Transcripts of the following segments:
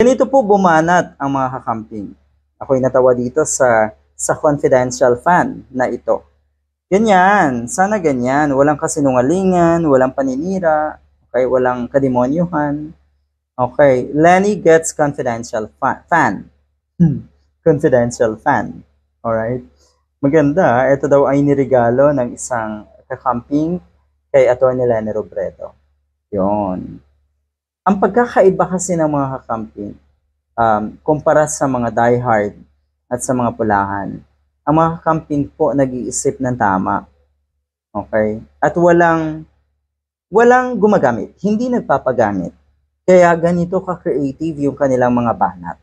Ganito po bumanat ang mga kakamping. Ako'y natawa dito sa confidential fan na ito. Ganyan, sana ganyan. Walang kasinungalingan, walang paninira, okay, walang kademonyuhan. Okay, Lenny gets confidential fan. Confidential fan. Alright? Maganda, ito daw ay niregalo ng isang kakamping kay Atty. Lenny Robredo. Yon. Ang pagkakaiba kasi ng mga kakamping, kumpara sa mga diehard at sa mga pulahan, ang mga kakamping po nag-iisip ng tama. Okay? At walang gumagamit, hindi nagpapagamit. Kaya ganito ka-creative yung kanilang mga banat.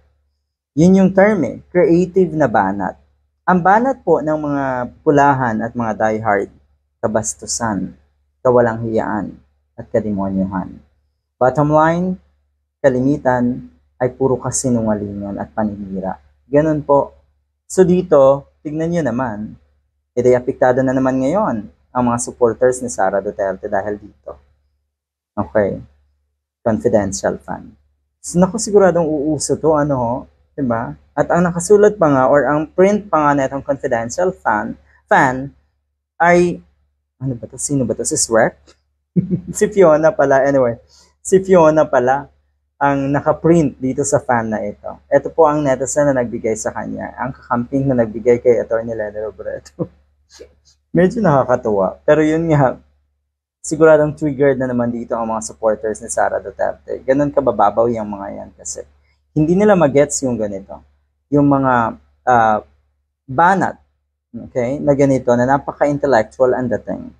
Yun yung term creative na banat. Ang banat po ng mga pulahan at mga diehard, kabastusan, kawalang hiyaan, at kademonyuhan. Bottom line, kalimitan ay puro kasinungalingan at paninira. Ganun po. So dito, tignan nyo naman, apektado na naman ngayon ang mga supporters ni Sara Duterte dahil dito. Okay. Confidential fan. So naku, siguradong uuso to, diba? At ang nakasulat pa nga, or ang print pa nga na itong confidential fan ay, ano ba to? Sino ba to? Si Shrek? Si Fiona pala, anyway. Si Fiona pala ang nakaprint dito sa fan na ito. Ito po ang netizen na nagbigay sa kanya. Ang kakamping na nagbigay kay Atty. Lenny Robredo. Medyo nakakatuwa. Pero yun nga, siguradong triggered na naman dito ang mga supporters ni Sara Duterte. Ganun kabababaw yung mga yan kasi hindi nila magets yung ganito. Yung mga banat, okay, na ganito, na napaka-intellectual ang dating.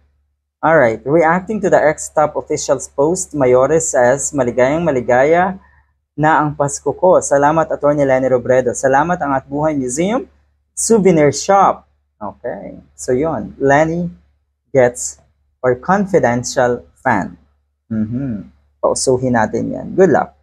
Alright, reacting to the ex-top official's post, Mayores says, maligayang maligaya na ang Pasko ko. Salamat, Atty. Lenny Robredo. Salamat, Angat Buhay Museum Souvenir Shop. Okay, so yun, Lenny gets or confidential fan. Pausuhin natin yan. Good luck.